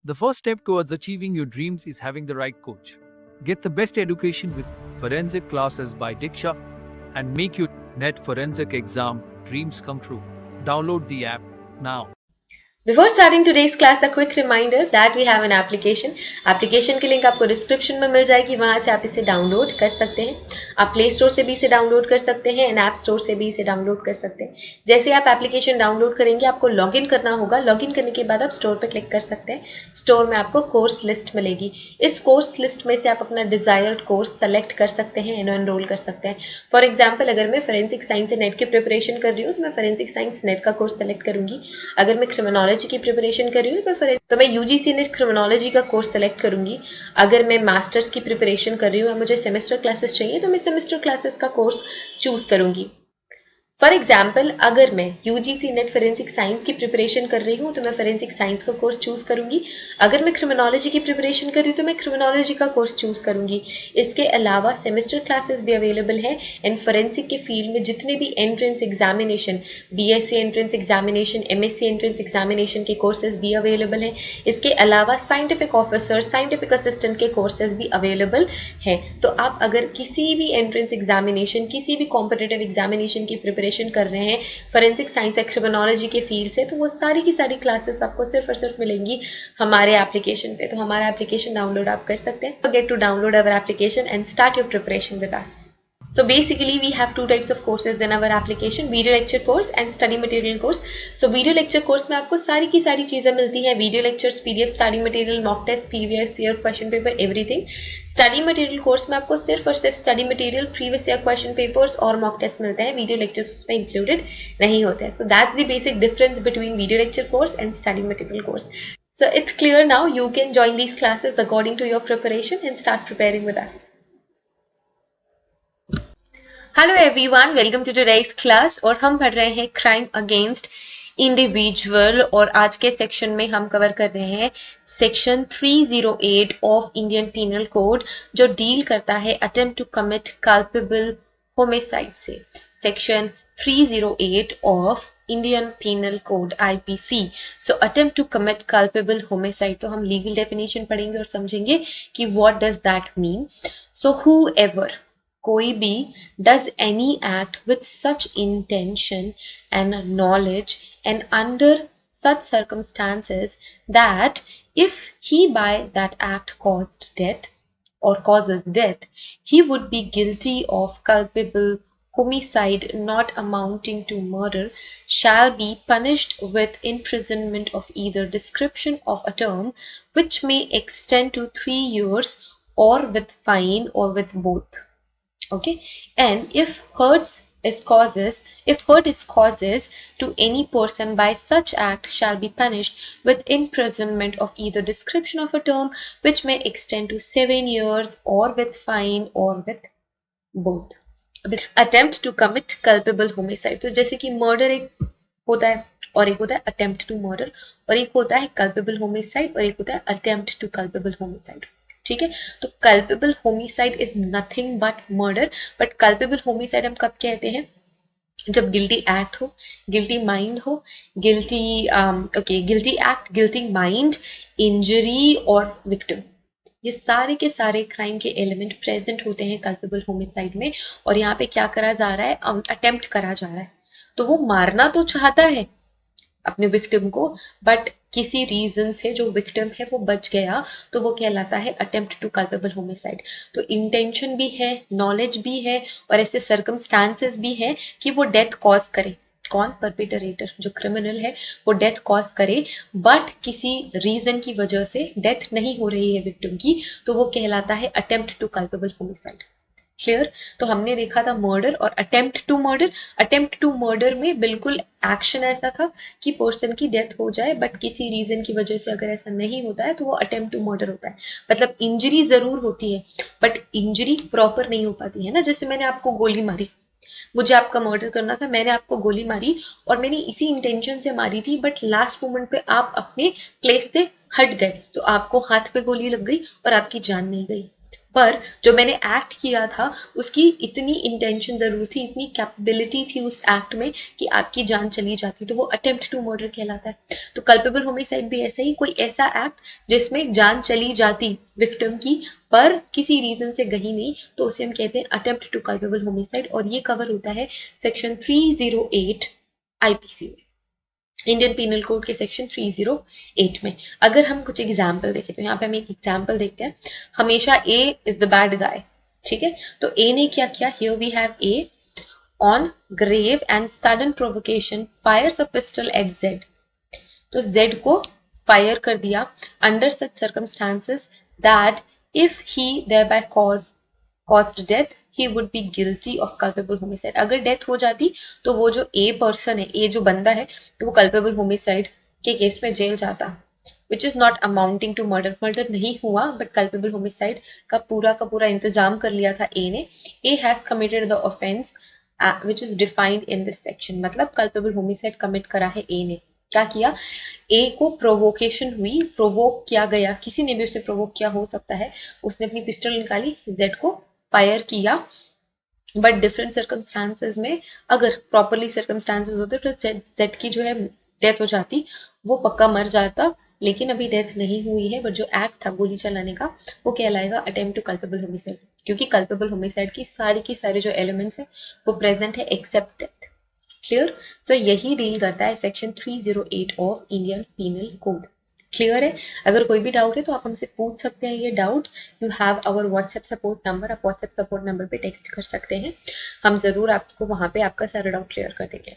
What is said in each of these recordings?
The first step towards achieving your dreams is having the right coach. Get the best education with forensic classes by Diksha and make your NET forensic exam dreams come true. Download the app now. Before starting today's class, a quick reminder that we have an application. Application की link आपको description में मिल जाएगी, वहां से आप इसे download कर सकते हैं. आप प्ले स्टोर से भी इसे डाउनलोड कर सकते हैं एंड ऐप स्टोर से भी इसे डाउनलोड कर सकते हैं. जैसे आप एप्लीकेशन डाउनलोड करेंगे आपको लॉगिन करना होगा. लॉगिन करने के बाद आप स्टोर पर क्लिक कर सकते हैं. स्टोर में आपको कोर्स लिस्ट मिलेगी. इस कोर्स लिस्ट में से आप अपना डिजायर्ड कोर्स सेलेक्ट कर सकते हैं एंड एनरोल कर सकते हैं. फॉर एग्जाम्पल, अगर मैं फोरेंसिक साइंस नेट की प्रिपरेशन कर रही हूँ तो मैं फोरेंसिक साइंस नेट का कोर्स सेलेक्ट करूंगी. अगर मैं क्रिमिनोलॉजी की प्रिपरेशन कर रही हूँ तो मैं यूजीसी नेट क्रिमिनोलॉजी का कोर्स सेलेक्ट करूंगी. अगर मैं मास्टर्स की प्रिपरेशन कर रही हूँ, मुझे सेमेस्टर क्लासेस चाहिए तो मैं सेमेस्टर क्लासेस का कोर्स चूज करूंगी. फॉर एग्जाम्पल, अगर मैं यूजीसी नेट फोरेंसिक साइंस की प्रिपरेशन कर रही हूँ तो मैं फोरेंसिक साइंस का कोर्स चूज करूंगी. अगर मैं क्रिमिनोलॉजी की प्रिपरेशन कर रही हूँ तो मैं क्रिमिनोलॉजी का कोर्स चूज करूंगी. इसके अलावा सेमेस्टर क्लासेस भी अवेलेबल है एंड फोरेंसिक के फील्ड में जितने भी entrance examination, BSc entrance examination, MSc entrance examination के कोर्सेज भी अवेलेबल हैं. इसके अलावा साइंटिफिक ऑफिसर, साइंटिफिक असिस्टेंट के कोर्सेज भी अवेलेबल हैं. तो आप अगर किसी भी एंट्रेंस एग्जामिनेशन, किसी भी कॉम्पिटिटिव एग्जामिनेशन की प्रिपरेशन कर रहे हैं फोरेंसिक साइंस या क्रिमिनोलॉजी के फील्ड से, तो वो सारी की सारी क्लासेस आपको सिर्फ और सिर्फ मिलेंगी हमारे एप्लीकेशन पे. तो हमारा एप्लीकेशन डाउनलोड आप कर सकते हैं. Get to download our application and start your preparation with us. So basically we have two types of courses in our application, video lecture course and study material course. So video lecture course में आपको सारी की सारी चीजें मिलती हैं. Video lectures, PDF, study material, mock test, previous year question paper, everything. Study material course में आपको सिर्फ और सिर्फ study material, previous year question papers और मॉक टेस्ट मिलते हैं. वीडियो लेक्चर्स उसमें इंक्लूडेड नहीं होते हैं. So that's the basic difference between video lecture course and study material course. So it's clear now. You can join these classes according to your preparation and start preparing with us. Hello everyone, welcome to today's class. और हम पढ़ रहे हैं crime against individual और आज के section में हम कवर कर रहे हैं section 308 of Indian penal code जो डील करता है attempt to commit culpable homicide से. Section 308 of Indian penal code IPC. So attempt to commit culpable homicide, तो हम लीगल डेफिनेशन पढ़ेंगे और समझेंगे कि what does that mean. So however, कोई भी, does any act with such intention and knowledge and under such circumstances that if he by that act caused death or causes death, he would be guilty of culpable homicide not amounting to murder, shall be punished with imprisonment of either description of a term which may extend to 3 years or with fine or with both. Okay, and if hurt is causes to any person by such act shall be punished with imprisonment of either description of a term which may extend to 7 years or with fine or with both. Attempt to commit culpable homicide, तो जैसे कि murder एक होता है और एक होता है अटेम्प्ट टू मर्डर, और एक होता है कल्पेबल होमिसाइड और एक होता है अटेम्प्ट टू कल्पेबल होमिसाइड. ठीक है, तो culpable homicide is nothing but murder. But culpable homicide हम कब कहते हैं? जब गिल्टी एक्ट हो, गिल्टी माइंड हो, guilty act, guilty mind, injury और विक्टिम, ये सारे के सारे क्राइम के एलिमेंट प्रेजेंट होते हैं कल्पेबल होमिसाइड में. और यहाँ पे क्या करा जा रहा है? अटेम्प्ट करा जा रहा है. तो वो मारना तो चाहता है अपने विक्टिम को, बट किसी रीजन से जो विक्टिम है वो बच गया, तो वो कहलाता है अटेम्प्ट टू कल्पेबल होमिसाइड. तो इंटेंशन भी है, नॉलेज भी है और ऐसे सर्कमस्टांसेस भी है कि वो डेथ कॉज करे. कौन? परपिटरेटर, जो क्रिमिनल है, वो डेथ कॉज करे, बट किसी रीजन की वजह से डेथ नहीं हो रही है विक्टिम की, तो वो कहलाता है attempt to culpable homicide. Clear? तो हमने देखा था मर्डर और attempt to murder. Attempt to murder में बिल्कुल एक्शन ऐसा था कि पर्सन की डेथ हो जाए, बट किसी रीजन की वजह से अगर ऐसा नहीं होता है तो वो अटेम्प्ट टू मर्डर होता है. मतलब इंजरी जरूर होती है बट इंजरी प्रॉपर नहीं हो पाती है ना. जैसे मैंने आपको गोली मारी, मुझे आपका मर्डर करना था, मैंने आपको गोली मारी और मैंने इसी इंटेंशन से मारी थी, बट लास्ट मोमेंट पे आप अपने प्लेस से हट गए तो आपको हाथ पे गोली लग गई और आपकी जान नहीं गई. पर जो मैंने एक्ट किया था उसकी इतनी इंटेंशन जरूर थी, इतनी कैपेबिलिटी थी उस एक्ट में कि आपकी जान चली जाती, तो वो अटेम्प्ट टू मर्डर कहलाता है। तो कल्पेबल होमिसाइड भी ऐसा ही, कोई ऐसा एक्ट जिसमें जान चली जाती विक्टिम की पर किसी रीजन से गई नहीं, तो उसे हम कहते हैं अटेम्प्ट टू कल्पेबल होमिसाइड, और ये कवर होता है सेक्शन 308 आईपीसी में, इंडियन पीनल कोड के सेक्शन 308 में। अगर हम कुछ एग्जाम्पल देखें तो यहाँ पे हम एक एग्जाम्पल देखते हैं, हमेशा A is the bad guy, ठीक है। तो ए ने क्या किया, here we have A on grave and sudden provocation fires a pistol at Z, तो जेड को फायर कर दिया under such circumstances that if he thereby caused death he would be guilty of culpable homicide। अगर death हो जाती तो वो जो ए पर्सन है, ए जो बंदा है, तो वो कल्पेबल होमिसाइड के केस में जेल जाता, which is not amounting to murder. Murder नहीं हुआ बट कल्पेबल होमिसाइड का पूरा इंतजाम कर लिया था ए ने। A has committed the offence which is defined in this section, मतलब कल्पेबल होमिसाइड कमिट करा है ए ने। क्या किया, ए को प्रोवोकेशन हुई, प्रोवोक किया गया, किसी ने भी उसे प्रोवोक किया हो सकता है, उसने अपनी पिस्टल निकाली, जेड को फायर किया, बट डिफरेंट सर्कमस्टांसेस में अगर प्रॉपरली सर्कमस्टांसेस होते तो जेड की जो है डेथ हो जाती, वो पक्का मर जाता, लेकिन अभी डेथ नहीं हुई है, बट जो एक्ट था गोली चलाने का वो कहलाएगा अटेम्प्ट टू कल्पेबल होमिसाइड, क्योंकि कल्पेबल होमिसाइड की सारी जो एलिमेंट्स है वो प्रेजेंट है एक्सेप्ट डेथ। क्लियर। सो यही डील करता है section 308 of Indian penal Code. Clear है। अगर कोई भी डाउट है तो आप हमसे पूछ सकते हैं ये doubt. You have our WhatsApp support number, आप व्हाट्सएप सपोर्ट नंबर पे टेक्स्ट कर सकते हैं, हम जरूर आपको वहां पे आपका सारा डाउट क्लियर कर देंगे।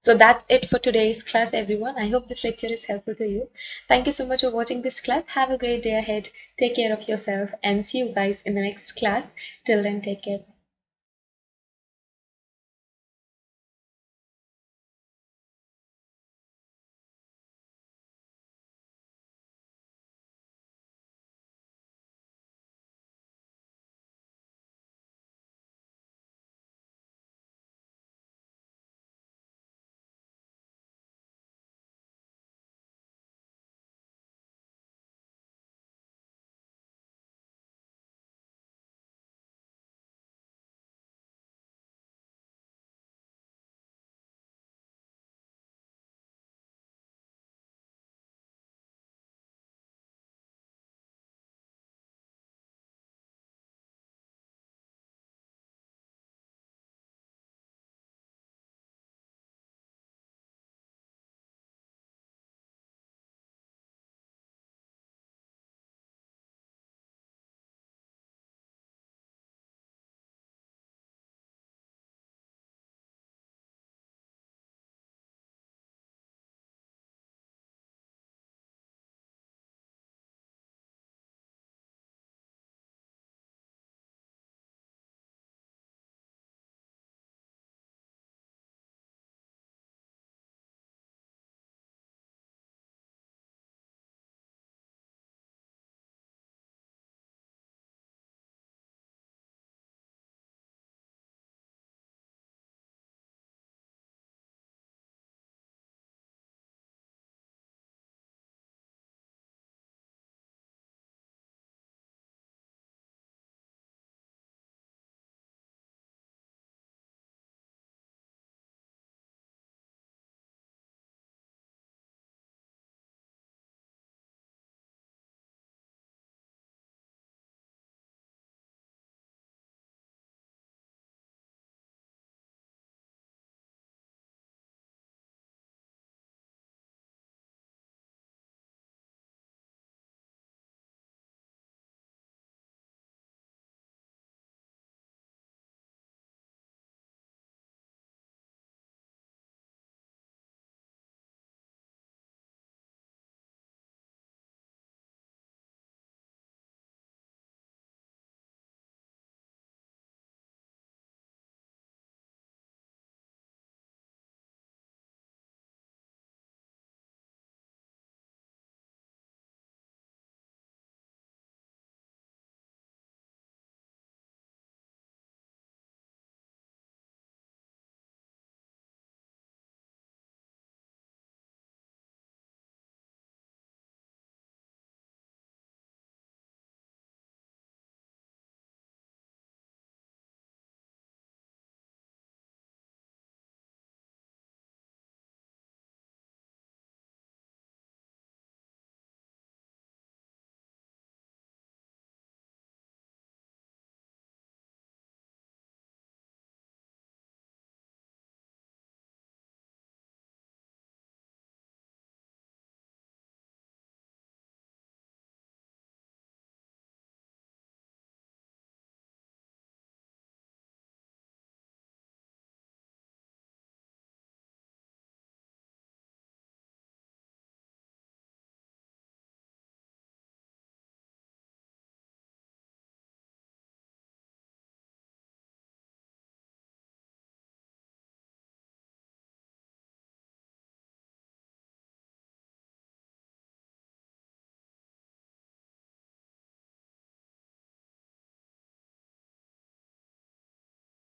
So that's it for today's class, everyone. I hope this lecture is helpful to you. Thank you so much for watching this class. Have a great day ahead. Take care of yourself and see you guys in the next class. Till then, take care.